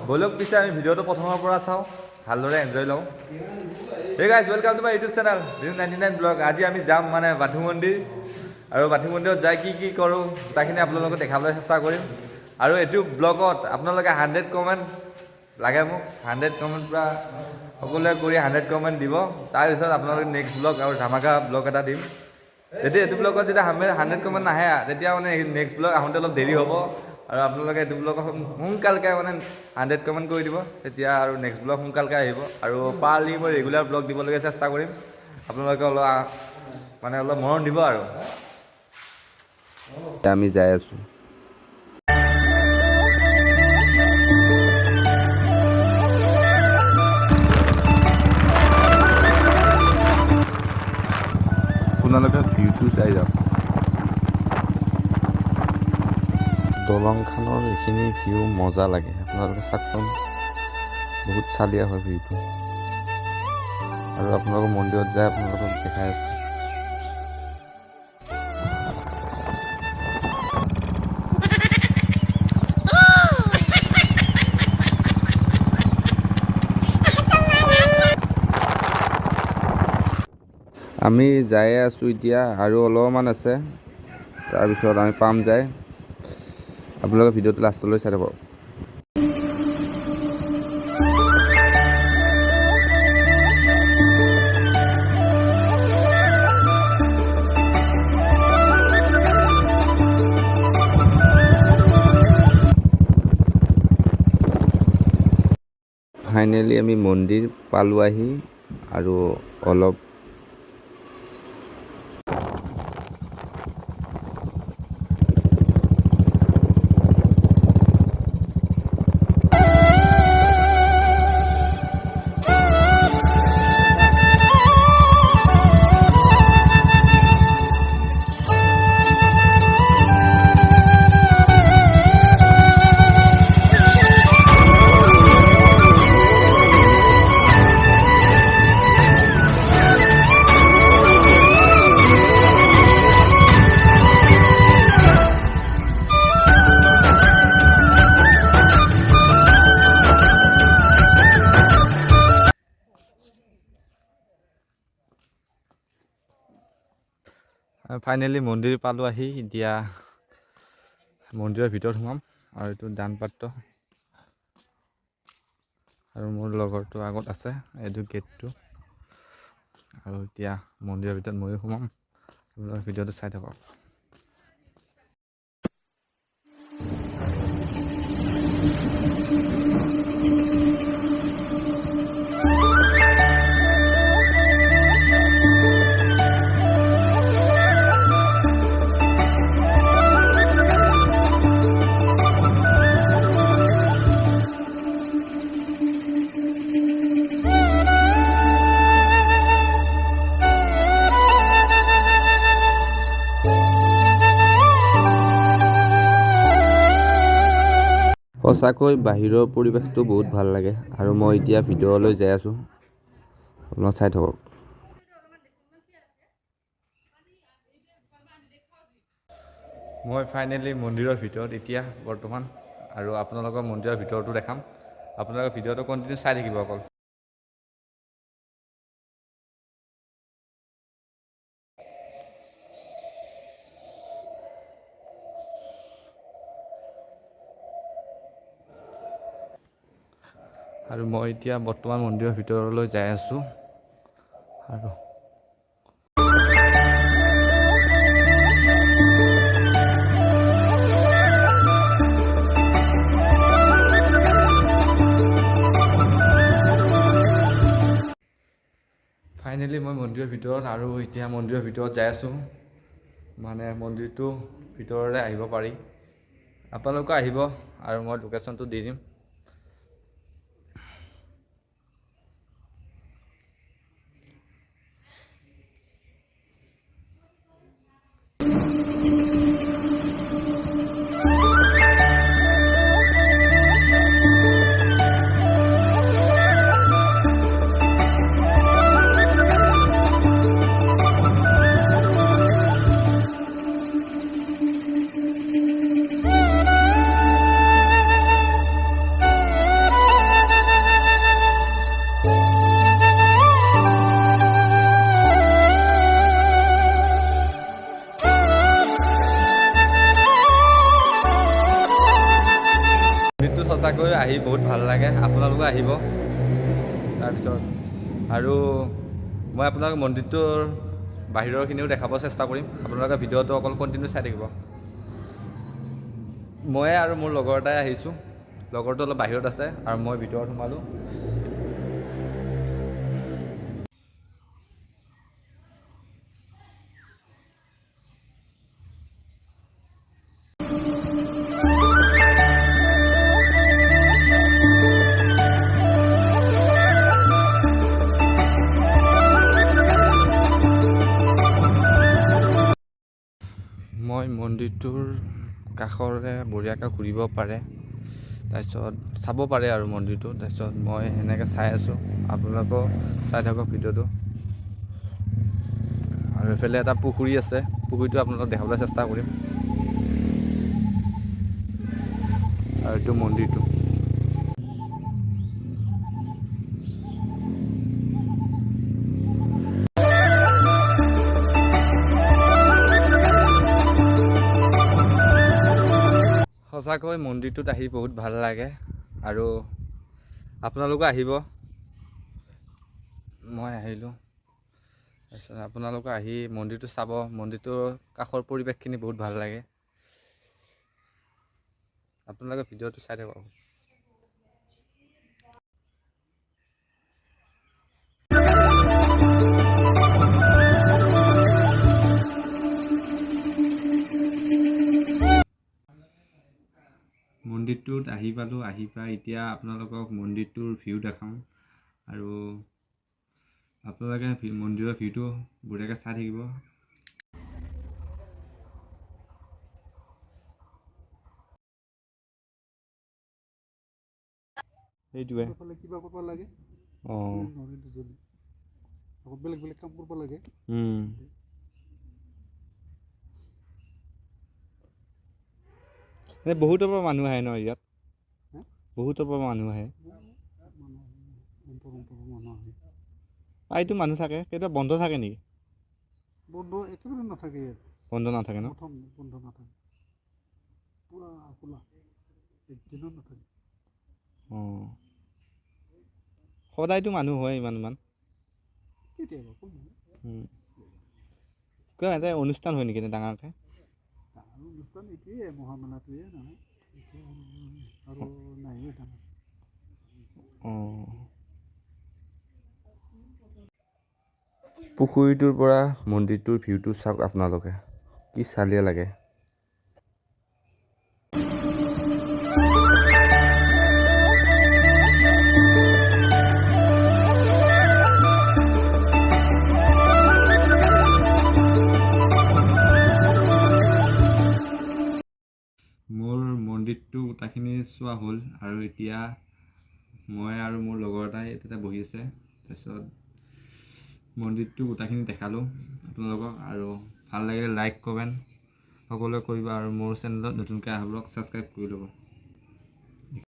বলক পিছে আমি ভিডিঅ'টো প্ৰথমৰ পৰা চাওঁ ভালদৰে এনজয় লওঁ Hey guys, welcome to my YouTube channel. This is 99 vlog. আজি আমি যাম মানে বাথৌ মন্দিৰ আৰু বাথৌ মন্দিৰত যাই কি কৰোঁ তাখিনি আপোনালোকক দেখাবলৈ চেষ্টা কৰিম আৰু এইটো ব্লগত আপোনালোকে 100 কমেন্ট লাগে মোক 100 কমেন্ট পুৰা সকলোৱে কৰি 100 কমেন্ট দিব তাৰ পিছত আপোনালোকে নেক্সট ব্লগ আৰু ধামাকা ব্লগ এটা দিম যেতিয়া এইটো ব্লগত যেতিয়া 100 কমেন্ট নাহে তেতিয়া মানে নেক্সট ব্লগ আহোঁতে অলপ দেৰি হ'ব আৰু আপোনালোকে এইটো ব্লগ সোনকালকৈ মানে 100 কমেন্ট কৰি দিব তেতিয়া আৰু নেক্সট ব্লগ সোনকালকৈ আহিব আৰু পাৰলি মই ৰেগুলাৰ ব্লগ দিবলৈ চেষ্টা কৰিম আপোনালোকে অলপ মানে অলপ মৰম দিব আৰু আমি যাই আছোঁ আপোনালোকে ভিউটো চাই যাওক দলংখনৰ এইখিনি ভিউ মজা লাগে আপোনালোকে চাওকচোন বহুত চালিয়া হয় ভিউটো আৰু আপোনালোকৰ মন্দিৰত যায় আপোনালোকক দেখাই আছোঁ আমি যাই আছোঁ এতিয়া আৰু অলপমান আছে তাৰপিছত আমি পাম যায় আপোনালোকে ভিডিঅ'টো লাষ্টলৈ চাই থাকক ফাইনেলি আমি মন্দিৰ পালোঁ আহি আৰু অলপ ফাইনেলি মন্দিৰ পালোঁ আহি এতিয়া মন্দিৰৰ ভিতৰত সোমাম আৰু এইটো দান পাত্ৰ আৰু মোৰ লগৰটো আগত আছে এইটো গেটটো আৰু এতিয়া মন্দিৰৰ ভিতৰত ময়ো সোমাম আপোনালোকে ভিডিঅ'টো চাই থাকক সঁচাকৈ বাহিৰৰ পৰিৱেশটো বহুত ভাল লাগে আৰু মই এতিয়া ভিডিঅ'লৈ যাই আছোঁ আপোনালোকে চাই থাকক মই ফাইনেলি মন্দিৰৰ ভিতৰত এতিয়া বৰ্তমান আৰু আপোনালোকৰ মন্দিৰৰ ভিতৰতো দেখাম আপোনালোকে ভিডিঅ'টো কণ্টিনিউ চাই থাকিব অকল আৰু মই এতিয়া বৰ্তমান মন্দিৰৰ ভিতৰলৈ যাই আছোঁ আৰু ফাইনেলি মই মন্দিৰৰ ভিতৰত আৰু এতিয়া মন্দিৰৰ ভিতৰত যাই আছোঁ মানে মন্দিৰটো ভিতৰলৈ আহিব পাৰি আপোনালোকে আহিব আৰু মই লোকেশ্যনটো দি দিম গৈ আহি বহুত ভাল লাগে, আপোনালোকে আহিব। তাৰপিছত আৰু মই আপোনালোকে মন্দিৰটোৰ বাহিৰৰখিনিও দেখাব চেষ্টা কৰিম, আপোনালোকে ভিডিঅ'টো অকল কণ্টিনিউ চাই থাকিব। মই আৰু মোৰ লগৰ এটাই আহিছোঁ, লগৰটো অলপ বাহিৰত আছে আৰু মই ভিতৰত সোমালোঁ। মই মন্দিৰটোৰ কাষৰে বঢ়িয়াকৈ ঘূৰিব পাৰে, তাৰপিছত চাব পাৰে আৰু মন্দিৰটো। তাৰপিছত মই এনেকৈ চাই আছোঁ, আপোনালোকেও চাই থাকক ভিডিঅ'টো। আৰু এইফালে এটা পুখুৰী আছে, পুখুৰীটো আপোনালোকক দেখাবলৈ চেষ্টা কৰিম। আৰু এইটো মন্দিৰটো। সঁচাকৈ মন্দিৰটোত আহি বহুত ভাল লাগে আৰু আপোনালোকো আহিব। মই আহিলোঁ, তাৰপিছত আপোনালোকে আহি মন্দিৰটো চাব। মন্দিৰটোৰ কাষৰ পৰিৱেশখিনি বহুত ভাল লাগে, আপোনালোকে ভিডিঅ'টো চাই থাকক। মন্দিৰটোত আহি পালোঁ, আহি পাই এতিয়া আপোনালোকক মন্দিৰটোৰ ভিউ দেখাম আৰু আপোনালোকে মন্দিৰৰ ভিউটো বঢ়িয়াকৈ চাই থাকিব। সেইটোৱে কিবা কৰিব লাগে, বেলেগ বেলেগ কাম কৰিব লাগে। বহুতৰ পৰা মানুহ আহে ন ইয়াত, বহুতৰ পৰা মানুহ আহে। এইটো মানুহ থাকে, কেতিয়াবা বন্ধ থাকে নেকি? বন্ধ একেবাৰে নাথাকে ইয়াত, বন্ধ নাথাকে ন? বন্ধ নাথাকে, পুৰা খোলা, একদিনো নাথাকে। অঁ, সদায়তো মানুহ হয় ইমান? কেতিয়াবা কিবা এটা অনুষ্ঠান হয় নেকি ডাঙৰকৈ? ডাঙৰ অনুষ্ঠান এইটোৱে মহামেলাটোৱে নহয়, আৰু নাইয়ে ডাঙৰ। অঁ, পুখুৰীটোৰ পৰা মন্দিৰটোৰ ভিউটো চাওক আপোনালোকে, কি চালিয়া লাগে। মোৰ মন্দিৰটো গোটেইখিনি চোৱা হ'ল আৰু এতিয়া মই আৰু মোৰ লগৰ এটাই তাতে বহি আছে। তাৰপিছত মন্দিৰটো গোটেইখিনি দেখালোঁ আপোনালোকক, আৰু ভাল লাগিলে লাইক কমেণ্ট সকলোৱে কৰিব আৰু মোৰ চেনেলত নতুনকৈ অহা ব্লগ ছাবস্ক্ৰাইব কৰি ল'ব।